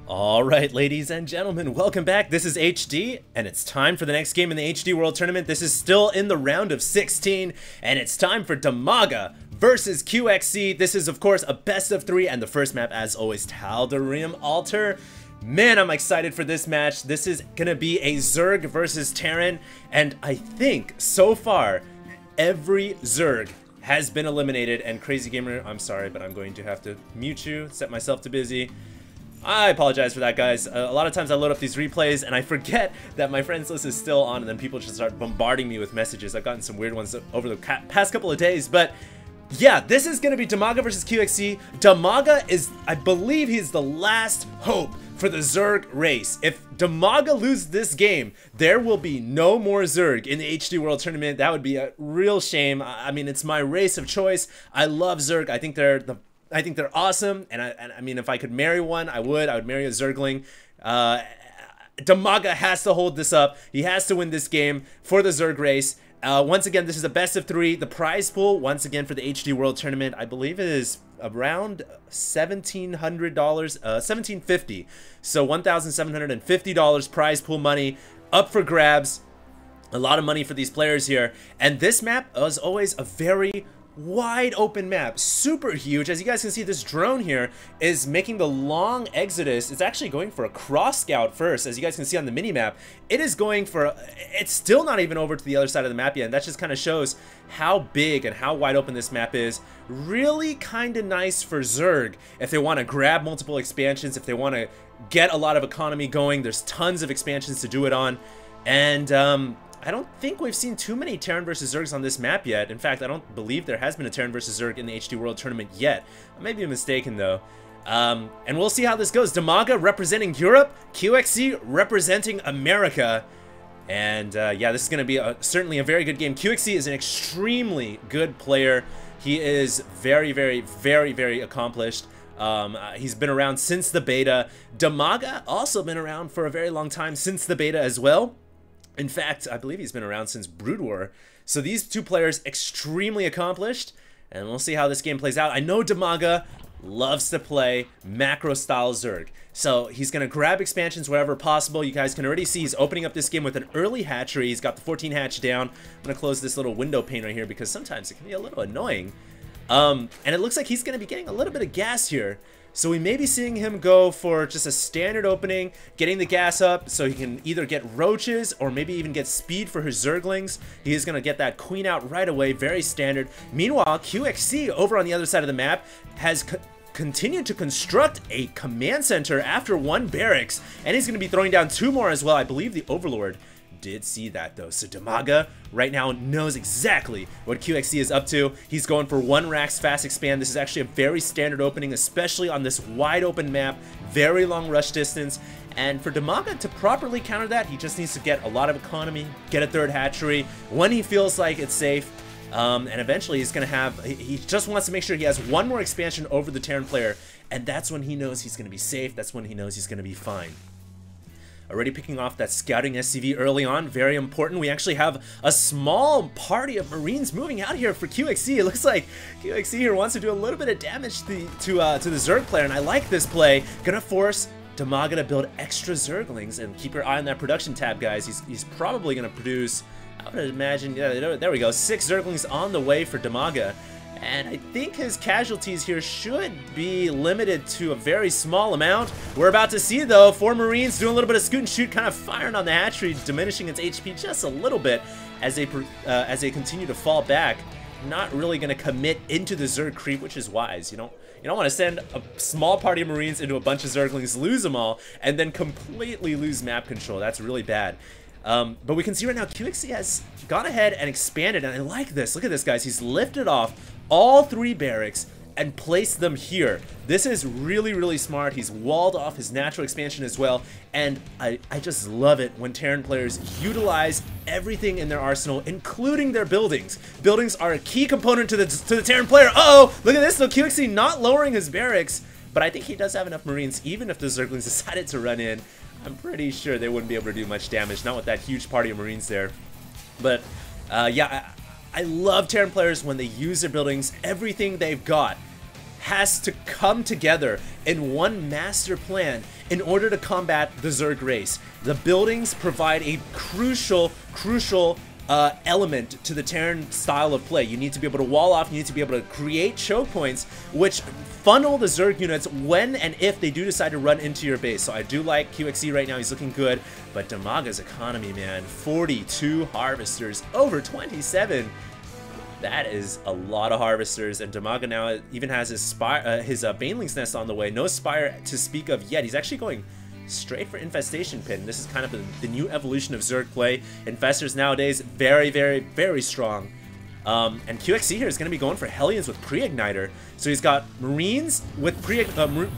Alright, ladies and gentlemen, welcome back. This is HD, and it's time for the next game in the HD World Tournament. This is still in the round of 16, and it's time for Dimaga versus QxC. This is, of course, a best of 3, and the first map, as always, Tal'Darim Altar. Man, I'm excited for this match. This is gonna be a Zerg versus Terran, and I think, so far, every Zerg has been eliminated. And Crazy Gamer, I'm sorry, but I'm going to have to mute you, set myself to busy. I apologize for that, guys. A lot of times I load up these replays and I forget that my friends list is still on, and then people just start bombarding me with messages. I've gotten some weird ones over the past couple of days, but yeah, this is going to be Dimaga versus QxC. Dimaga is, I believe he's the last hope for the Zerg race. If Dimaga loses this game, there will be no more Zerg in the HD World Tournament. That would be a real shame. I mean, it's my race of choice. I love Zerg. I think they're awesome, and I mean, if I could marry one, I would marry a Zergling. Dimaga has to hold this up. He has to win this game for the Zerg race. Once again, this is a best of 3. The prize pool, once again, for the HD World Tournament, I believe it is around $1,700, $1,750. So $1,750 prize pool money up for grabs. A lot of money for these players here. And this map, as always, a very wide open map, super huge. As you guys can see, this drone here is making the long exodus. It's actually going for a cross scout first. As you guys can see on the mini map, it is going for, it's still not even over to the other side of the map yet, and that just kind of shows how big and how wide open this map is. Really kind of nice for Zerg if they want to grab multiple expansions, if they want to get a lot of economy going. There's tons of expansions to do it on, and I don't think we've seen too many Terran versus Zergs on this map yet. In fact, I don't believe there has been a Terran versus Zerg in the HD World Tournament yet. I may be mistaken, though. And we'll see how this goes. Dimaga representing Europe, QxC representing America. And yeah, this is going to be certainly a very good game. QxC is an extremely good player. He is very, very, very, very accomplished. He's been around since the beta. Dimaga also been around for a very long time, since the beta as well. In fact, I believe he's been around since Brood War. So these two players extremely accomplished, and we'll see how this game plays out. I know Dimaga loves to play macro style Zerg, so he's gonna grab expansions wherever possible. You guys can already see he's opening up this game with an early hatchery. He's got the 14 hatch down. I'm gonna close this little window pane right here because sometimes it can be a little annoying. And it looks like he's gonna be getting a little bit of gas here. So we may be seeing him go for just a standard opening, getting the gas up so he can either get roaches or maybe even get speed for his Zerglings. He is going to get that queen out right away, very standard. Meanwhile, QxC over on the other side of the map has continued to construct a command center after 1 barracks, and he's going to be throwing down 2 more as well. I believe the Overlord did see that, though. So Dimaga right now knows exactly what QxC is up to. He's going for 1 Rax fast expand. This is actually a very standard opening, especially on this wide open map, very long rush distance. And for Dimaga to properly counter that, he just needs to get a lot of economy, get a 3rd hatchery when he feels like it's safe. And eventually he's gonna have, he just wants to make sure he has 1 more expansion over the Terran player, and that's when he knows he's gonna be safe. That's when he knows he's gonna be fine. Already picking off that scouting SCV early on, very important. We actually have a small party of Marines moving out here for QxC. It looks like QxC here wants to do a little bit of damage to the Zerg player, and I like this play. Gonna force Dimaga to build extra Zerglings, and keep your eye on that production tab, guys. He's probably gonna produce, I would imagine, yeah, there we go, 6 Zerglings on the way for Dimaga. And I think his casualties here should be limited to a very small amount. We're about to see, though, 4 Marines doing a little bit of scoot and shoot, kind of firing on the hatchery, diminishing its HP just a little bit as they continue to fall back. Not really going to commit into the Zerg creep, which is wise. You don't want to send a small party of Marines into a bunch of Zerglings, lose them all, and then completely lose map control. That's really bad. But we can see right now QxC has gone ahead and expanded, and I like this. Look at this, guys. He's lifted off all 3 barracks and placed them here. This is really, really smart. He's walled off his natural expansion as well, and I just love it when Terran players utilize everything in their arsenal, including their buildings. Buildings are a key component to the Terran player. Uh-oh! Look at this, though. QxC not lowering his barracks, but I think he does have enough Marines, even if the Zerglings decided to run in. I'm pretty sure they wouldn't be able to do much damage, not with that huge party of Marines there. But yeah, I love Terran players when they use their buildings, everything they've got has to come together in one master plan in order to combat the Zerg race. The buildings provide a crucial element to the Terran style of play. You need to be able to wall off, you need to be able to create choke points, which funnel the Zerg units when and if they do decide to run into your base. So I do like QxC right now, he's looking good, but Dimaga's economy, man, 42 harvesters, over 27. That is a lot of harvesters, and Dimaga now even has his Baneling's Nest on the way. No Spire to speak of yet. He's actually going straight for Infestation Pin. This is kind of the new evolution of Zerg play. Infestors nowadays, very strong. And QxC here is going to be going for Hellions with Pre-Igniter. So he's got Marines with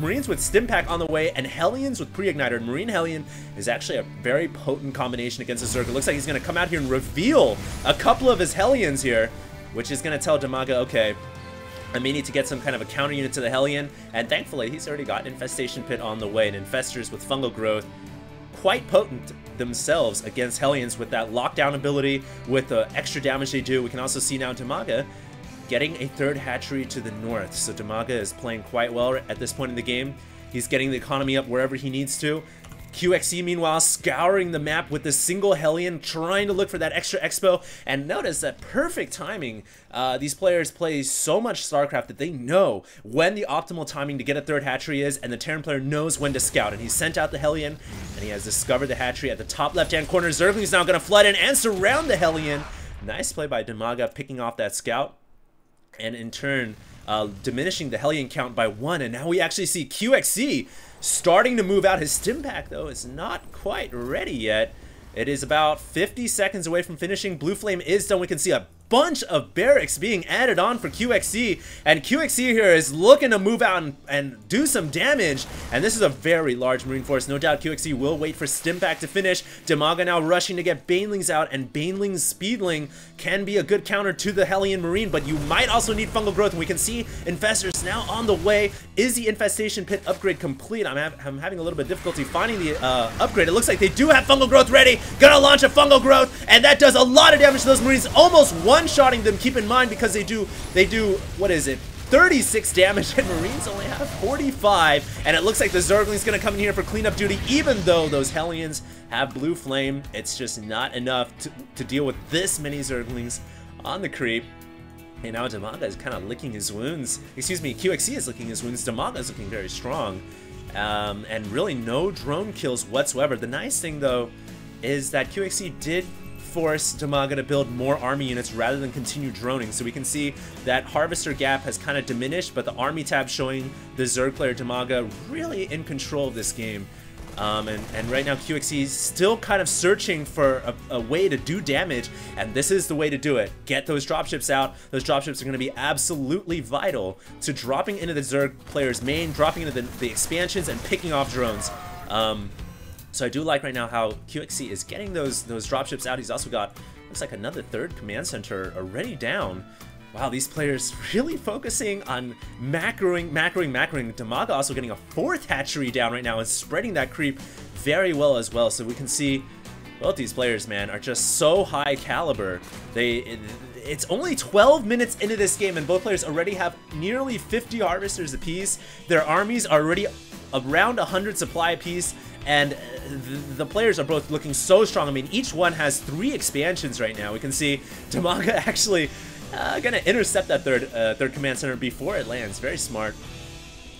Marines with Stimpack on the way, and Hellions with Pre-Igniter. And Marine Hellion is actually a very potent combination against the Zerg. It looks like he's going to come out here and reveal a couple of his Hellions here, which is going to tell Dimaga, okay, I may need to get some kind of a counter unit to the Hellion, and thankfully he's already got Infestation Pit on the way, and Infestors with Fungal Growth, quite potent themselves against Hellions with that lockdown ability, with the extra damage they do. We can also see now Dimaga getting a third hatchery to the north, so Dimaga is playing quite well at this point in the game. He's getting the economy up wherever he needs to. QxC, meanwhile, scouring the map with the single Hellion, trying to look for that extra expo. And notice that perfect timing. These players play so much StarCraft that they know when the optimal timing to get a third hatchery is, and the Terran player knows when to scout. And he sent out the Hellion, and he has discovered the hatchery at the top left-hand corner. Zergling's now going to flood in and surround the Hellion. Nice play by Dimaga, picking off that scout, and in turn, diminishing the Hellion count by 1. And now we actually see QxC starting to move out. His Stimpack, though, is not quite ready yet. It is about 50 seconds away from finishing. Blue Flame is done. We can see a bunch of barracks being added on for QxC, and QxC here is looking to move out and do some damage, and this is a very large Marine force. No doubt QxC will wait for Stimpack to finish. Dimaga now rushing to get Banelings out, and Baneling's Speedling can be a good counter to the Hellion Marine, but you might also need Fungal Growth, and we can see Infestors now on the way. Is the Infestation Pit upgrade complete? I'm having a little bit of difficulty finding the upgrade. It looks like they do have Fungal Growth ready. Gonna launch a Fungal Growth, and that does a lot of damage to those Marines, almost one-shotting them. Keep in mind, because they do, what is it, 36 damage, and Marines only have 45, and it looks like the Zergling's gonna come in here for cleanup duty. Even though those Hellions have Blue Flame, it's just not enough to deal with this many Zerglings on the creep. And now Dimaga is kind of licking his wounds. Excuse me, QxC is licking his wounds. Dimaga is looking very strong, and really no drone kills whatsoever. The nice thing, though, is that QxC did force Dimaga to build more army units rather than continue droning. So we can see that Harvester gap has kind of diminished, but the army tab showing the Zerg player Dimaga really in control of this game. And right now QxC is still kind of searching for a way to do damage, and this is the way to do it. Get those dropships out. Those dropships are going to be absolutely vital to dropping into the Zerg player's main, dropping into the expansions, and picking off drones. So I do like right now how QxC is getting those dropships out. He's also got, looks like, another third command center already down. Wow, these players really focusing on macroing. Dimaga also getting a fourth hatchery down right now and spreading that creep very well as well. So we can see both these players, man, are just so high caliber. It's only 12 minutes into this game, and both players already have nearly 50 harvesters apiece. Their armies are already around 100 supply apiece, and the players are both looking so strong. I mean, each one has 3 expansions right now. We can see Dimaga actually gonna intercept that third command center before it lands. Very smart.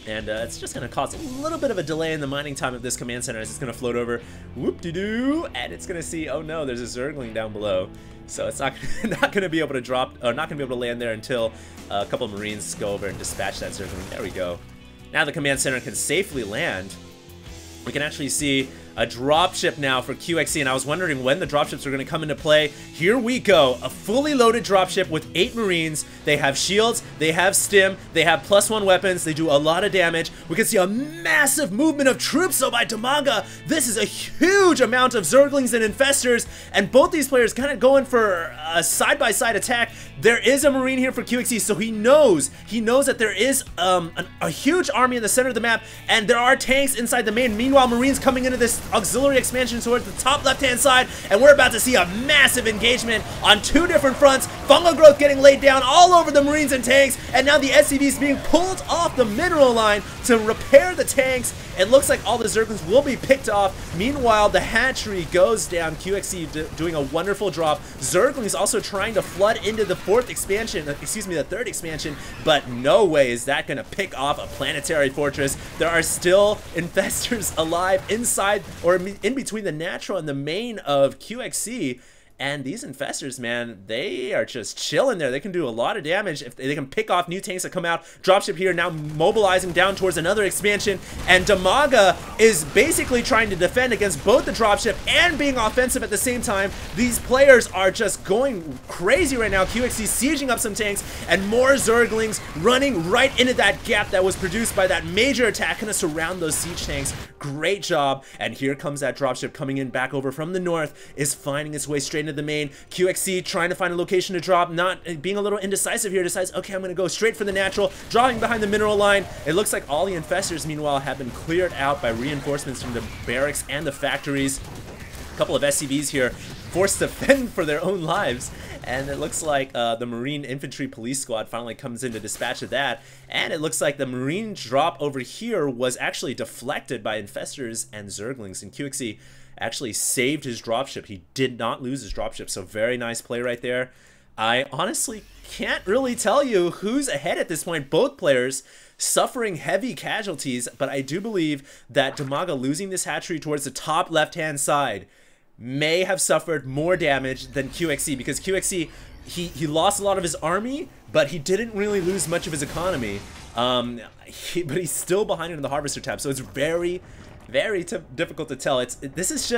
And it's just gonna cause a little bit of a delay in the mining time of this command center as it's gonna float over, whoop-de-doo, and it's gonna see, oh no, there's a Zergling down below. So it's not gonna be able to drop, or not gonna be able to land there until a couple of Marines go over and dispatch that Zergling. There we go. Now the command center can safely land. We can actually see a dropship now for QxC, and I was wondering when the dropships are going to come into play. Here we go, a fully loaded dropship with 8 Marines. They have shields, they have stim, they have +1 weapons, they do a lot of damage. We can see a massive movement of troops though by Dimaga. This is a huge amount of Zerglings and Infestors, and both these players kind of going for a side-by-side attack. There is a Marine here for QxC, so he knows that there is a huge army in the center of the map, and there are tanks inside the main. Meanwhile, Marines coming into this auxiliary expansion towards the top left-hand side, and we're about to see a massive engagement on two different fronts. Fungal growth getting laid down all over the Marines and tanks, and now the SCVs being pulled off the mineral line to repair the tanks. It looks like all the Zerglings will be picked off. Meanwhile, the hatchery goes down. QxC doing a wonderful job. Zerglings also trying to flood into the third expansion, but no way is that going to pick off a planetary fortress. There are still infestors alive inside or in between the natural and the main of QxC. And these infestors, man, they are just chilling there. They can do a lot of damage if they can pick off new tanks that come out. Dropship here now mobilizing down towards another expansion. And Dimaga is basically trying to defend against both the dropship and being offensive at the same time. These players are just going crazy right now. QxC sieging up some tanks and more Zerglings running right into that gap that was produced by that major attack, gonna surround those siege tanks. Great job. And here comes that dropship coming in back over from the north, is finding its way straight into the main. QxC trying to find a location to drop, not being a little indecisive here, decides, okay, I'm gonna go straight for the natural, dropping behind the mineral line. It looks like all the infestors, meanwhile, have been cleared out by reinforcements from the barracks and the factories. A couple of SCVs here forced to fend for their own lives, and it looks like the Marine Infantry Police Squad finally comes in to dispatch of that, and it looks like the Marine drop over here was actually deflected by infestors and Zerglings, and QxC actually saved his dropship. He did not lose his dropship, so very nice play right there. I honestly can't really tell you who's ahead at this point. Both players suffering heavy casualties, but I do believe that Dimaga losing this hatchery towards the top left-hand side may have suffered more damage than QxC, because QxC, he lost a lot of his army, but he didn't really lose much of his economy. But he's still behind in the Harvester tab, so it's very difficult to tell. This is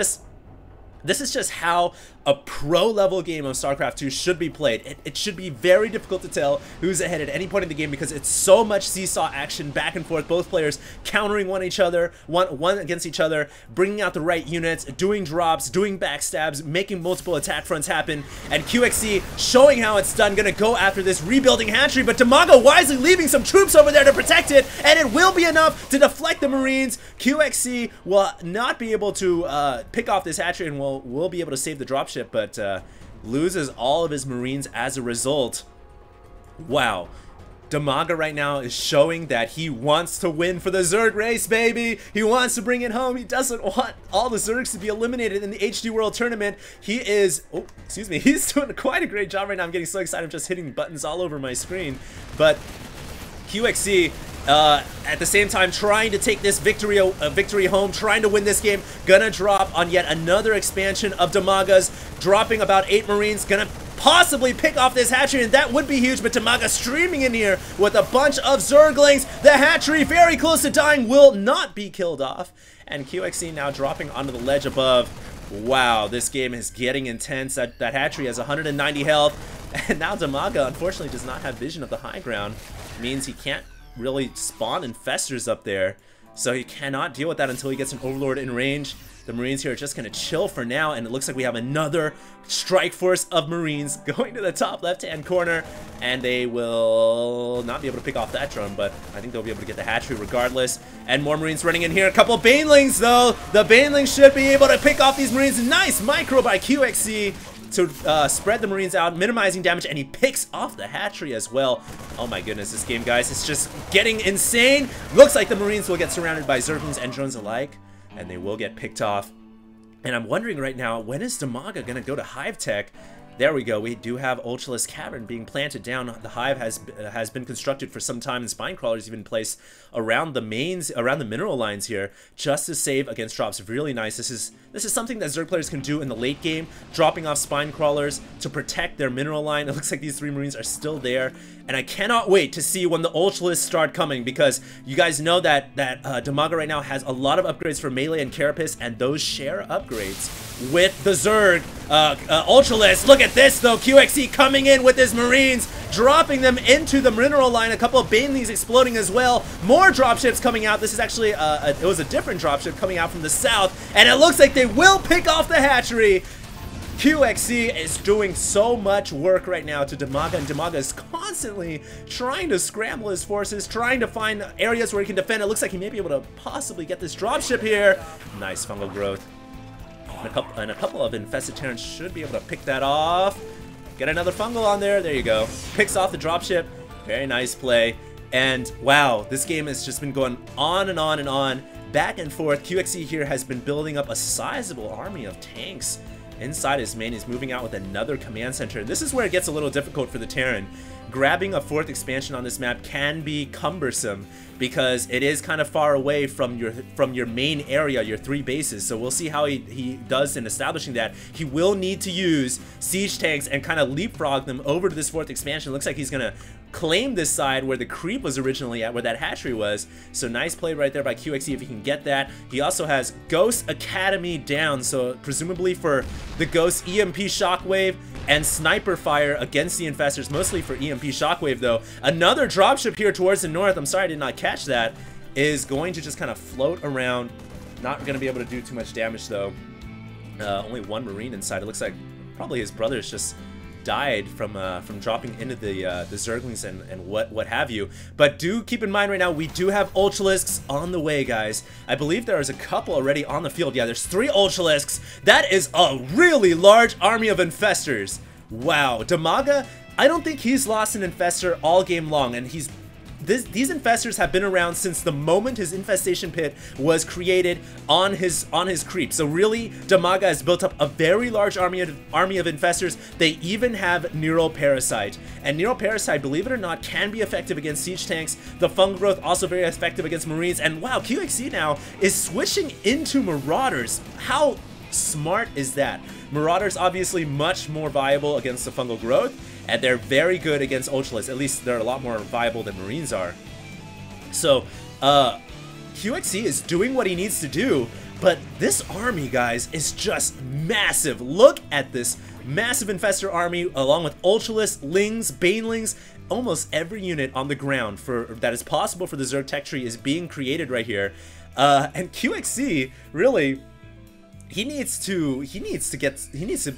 just how a pro-level game of StarCraft 2 should be played. It should be very difficult to tell who's ahead at any point in the game, because it's so much seesaw action back and forth, both players countering one against each other, bringing out the right units, doing drops, doing backstabs, making multiple attack fronts happen, and QxC showing how it's done, gonna go after this rebuilding hatchery, but Dimaga wisely leaving some troops over there to protect it, and it will be enough to deflect the Marines. QxC will not be able to pick off this hatchery and will be able to save the dropship, but loses all of his Marines as a result. Wow. Dimaga right now is showing that he wants to win for the Zerg race, baby. He wants to bring it home. He doesn't want all the Zergs to be eliminated in the HD World Tournament. He is, oh, excuse me, he's doing quite a great job right now. I'm getting so excited, I'm just hitting buttons all over my screen. But QxC, at the same time, trying to take this victory home, trying to win this game, gonna drop on yet another expansion of Dimaga's, dropping about 8 Marines, gonna possibly pick off this hatchery, and that would be huge, but Dimaga streaming in here with a bunch of Zerglings. The hatchery very close to dying, will not be killed off, and QxC now dropping onto the ledge above. Wow, this game is getting intense. That hatchery has 190 health, and now Dimaga unfortunately does not have vision of the high ground. Means he can't really spawn infestors up there, so he cannot deal with that until he gets an Overlord in range. The Marines here are just going to chill for now, and it looks like we have another strike force of Marines going to the top left-hand corner, and they will not be able to pick off that drone, but I think they'll be able to get the hatchery regardless. And more Marines running in here. A couple of Banelings, though. The Banelings should be able to pick off these Marines. Nice micro by QxC to spread the Marines out, minimizing damage, and he picks off the hatchery as well. Oh my goodness, this game, guys, it's just getting insane. Looks like the Marines will get surrounded by Zerglings and drones alike, and they will get picked off. And I'm wondering right now, when is Dimaga gonna go to Hive Tech? There we go. We do have Ultralisk Cavern being planted down. The hive has been constructed for some time, and spine crawlers even placed around the mineral lines here, just to save against drops. Really nice. This is something that Zerg players can do in the late game, dropping off spine crawlers to protect their mineral line. It looks like these 3 Marines are still there, and I cannot wait to see when the Ultralisks start coming, because you guys know that Dimaga right now has a lot of upgrades for melee and carapace, and those share upgrades with the Zerg Ultralisks. Look at this though, QxC coming in with his Marines, dropping them into the mineral line. A couple of Banelings exploding as well. More dropships coming out. This is actually it was a different dropship coming out from the south, and it looks like they will pick off the hatchery. QxC is doing so much work right now to Dimaga, and Dimaga is constantly trying to scramble his forces, trying to find areas where he can defend. It looks like he may be able to possibly get this dropship here. Nice fungal growth. And a couple of infested Terrans should be able to pick that off. Get another fungal on there. There you go. Picks off the dropship. Very nice play. And wow, this game has just been going on and on and on. Back and forth. QxC here has been building up a sizable army of tanks inside his main. He's moving out with another command center. This is where it gets a little difficult for the Terran. Grabbing a 4th expansion on this map can be cumbersome because it is kind of far away from your main area, your 3 bases. So we'll see how he does in establishing that. He will need to use siege tanks and kind of leapfrog them over to this 4th expansion. Looks like he's gonna claim this side where the creep was originally at, where that hatchery was. So nice play right there by QxC if he can get that. He also has Ghost Academy down, so presumably for the Ghost EMP Shockwave and Sniper Fire against the Infestors, mostly for EMP Shockwave though. Another dropship here towards the north, I'm sorry I did not catch that, is going to just kind of float around. Not going to be able to do too much damage though. Only 1 Marine inside. It looks like probably his brothers just died from dropping into the Zerglings and what have you. But do keep in mind right now, we do have Ultralisks on the way, guys. I believe there is a couple already on the field. Yeah, there's 3 Ultralisks. That is a really large army of Infestors. Wow, Dimaga, I don't think he's lost an Infestor all game long, and these Infestors have been around since the moment his infestation pit was created on his creep. So really, Dimaga has built up a very large army of Infestors. They even have Neural Parasite. And Neural Parasite, believe it or not, can be effective against siege tanks. The fungal growth also very effective against Marines. And wow, QxC now is switching into Marauders. How smart is that? Marauders obviously much more viable against the fungal growth, and they're very good against Ultralisks. At least they're a lot more viable than Marines are. So, QxC is doing what he needs to do, but this army, guys, is just massive. Look at this massive Infestor army, along with Ultralisks, Lings, Banelings. Almost every unit on the ground that is possible for the Zerg tech tree is being created right here. And QxC, really, he needs to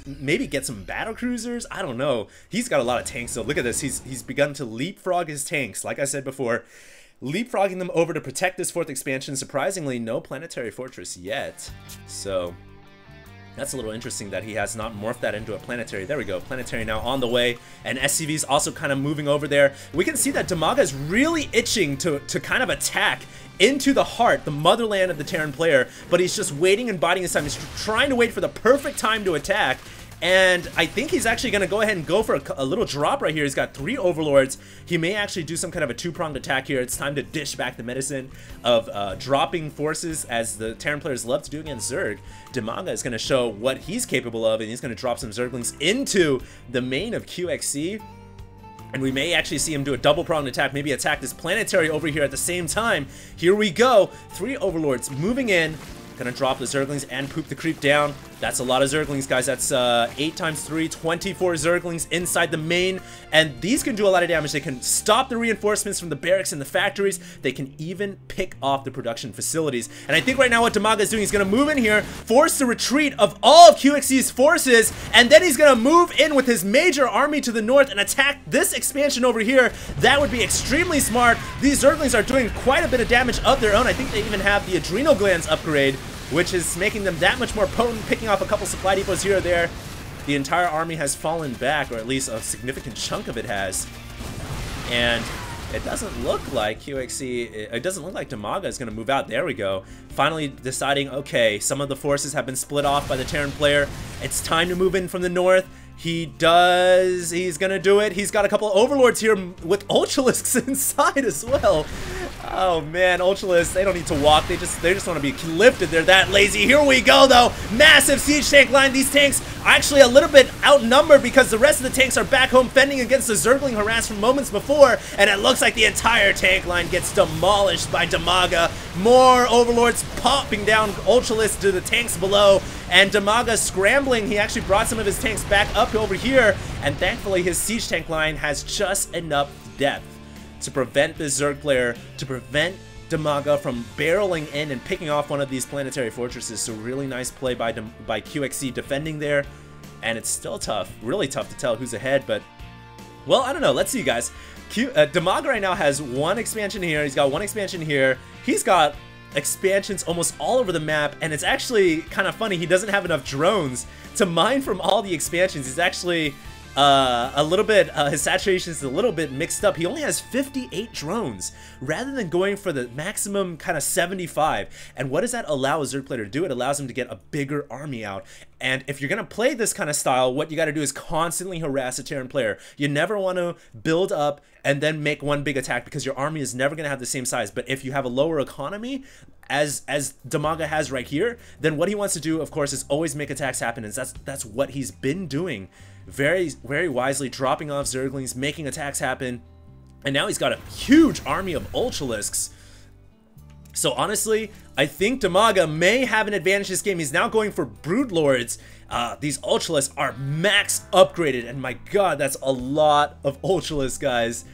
maybe get some battle cruisers. I don't know. He's got a lot of tanks, so look at this. He's begun to leapfrog his tanks, like I said before, leapfrogging them over to protect this 4th expansion. Surprisingly, no planetary fortress yet. So that's a little interesting that he has not morphed that into a planetary. There we go, planetary now on the way, and SCV's also kind of moving over there. We can see that Dimaga is really itching to kind of attack into the heart, the motherland of the Terran player, but he's just waiting and biding his time. He's trying to wait for the perfect time to attack, and I think he's actually going to go ahead and go for a little drop right here. He's got 3 Overlords. He may actually do some kind of a 2-pronged attack here. It's time to dish back the medicine of dropping forces, as the Terran players love to do against Zerg. Dimaga is going to show what he's capable of, and he's going to drop some Zerglings into the main of QxC. And we may actually see him do a double-pronged attack, maybe attack this planetary over here at the same time. Here we go. 3 Overlords moving in. Gonna drop the Zerglings and poop the creep down. That's a lot of Zerglings, guys. That's 8 times 3, 24 Zerglings inside the main. And these can do a lot of damage. They can stop the reinforcements from the barracks and the factories. They can even pick off the production facilities. And I think right now what Dimaga is doing, he's gonna move in here, force the retreat of all of QxC's forces, and then he's gonna move in with his major army to the north and attack this expansion over here. That would be extremely smart. These Zerglings are doing quite a bit of damage of their own. I think they even have the adrenal glands upgrade, which is making them that much more potent, picking off a couple supply depots here or there. The entire army has fallen back, or at least a significant chunk of it has. And it doesn't look like QxC, it doesn't look like Dimaga is going to move out. There we go. Finally deciding, okay, some of the forces have been split off by the Terran player. It's time to move in from the north. He's gonna do it. He's got a couple of Overlords here with Ultralisks inside as well. Oh man, Ultralisks, they don't need to walk, they just want to be lifted. They're that lazy. Here we go though. Massive siege tank line. These tanks are actually a little bit outnumbered because the rest of the tanks are back home fending against the Zergling harass from moments before, and it looks like the entire tank line gets demolished by Dimaga. More Overlords popping down Ultralisks to the tanks below, and Dimaga scrambling. He actually brought some of his tanks back up over here, and thankfully his siege tank line has just enough depth to prevent the Zerg player, to prevent Dimaga from barreling in and picking off one of these planetary fortresses. So really nice play by QxC defending there. and it's still tough, really tough to tell who's ahead, but, well, I don't know. Let's see, guys. Dimaga right now has one expansion here. He's got one expansion here. He's got expansions almost all over the map, and it's actually kind of funny. He doesn't have enough drones to mine from all the expansions. He's actually a little bit, his saturation is a little bit mixed up. He only has 58 drones rather than going for the maximum kind of 75. And what does that allow a Zerg player to do? It allows him to get a bigger army out. And if you're going to play this kind of style, what you got to do is constantly harass a Terran player. You never want to build up and then make one big attack, because your army is never going to have the same size. But if you have a lower economy, as Dimaga has right here, then what he wants to do, of course, is always make attacks happen. And that's what he's been doing very, very wisely, dropping off Zerglings, making attacks happen. And now he's got a huge army of Ultralisks. So honestly, I think Dimaga may have an advantage this game. He's now going for Broodlords. These Ultralisks are max upgraded, and my god, that's a lot of Ultralisks, guys.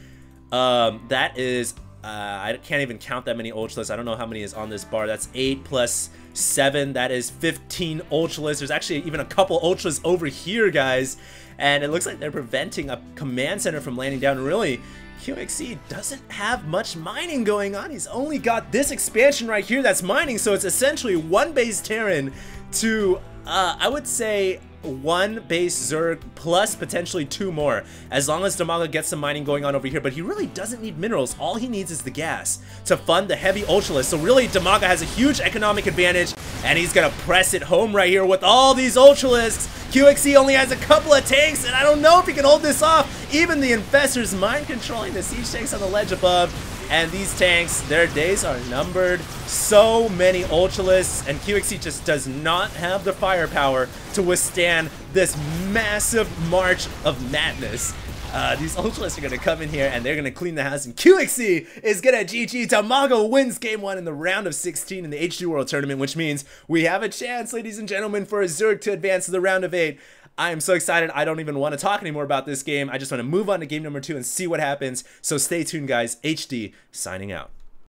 That is, I can't even count that many Ultralisks. I don't know how many is on this bar. That's 8 plus 7. That is 15 Ultralisks. There's actually even a couple Ultras over here, guys. And it looks like they're preventing a command center from landing down. Really, QxC doesn't have much mining going on. He's only got this expansion right here that's mining, so it's essentially one base Terran to, I would say, one base Zerg plus potentially 2 more, as long as Dimaga gets some mining going on over here. But he really doesn't need minerals. All he needs is the gas to fund the heavy Ultralisks. So really, Dimaga has a huge economic advantage, and he's gonna press it home right here with all these Ultralisks. QxC only has a couple of tanks, and I don't know if he can hold this off. Even the Infestor's mind controlling the siege tanks on the ledge above. And these tanks, their days are numbered. So many Ultralisks, and QxC just does not have the firepower to withstand this massive march of madness. These Ultralisks are going to come in here, and they're going to clean the house, and QxC is going to GG. Dimaga wins game 1 in the round of 16 in the HD World Tournament, which means we have a chance, ladies and gentlemen, for a Zerg to advance to the round of 8. I am so excited, I don't even want to talk anymore about this game. I just want to move on to game number 2 and see what happens. So stay tuned, guys. HD signing out.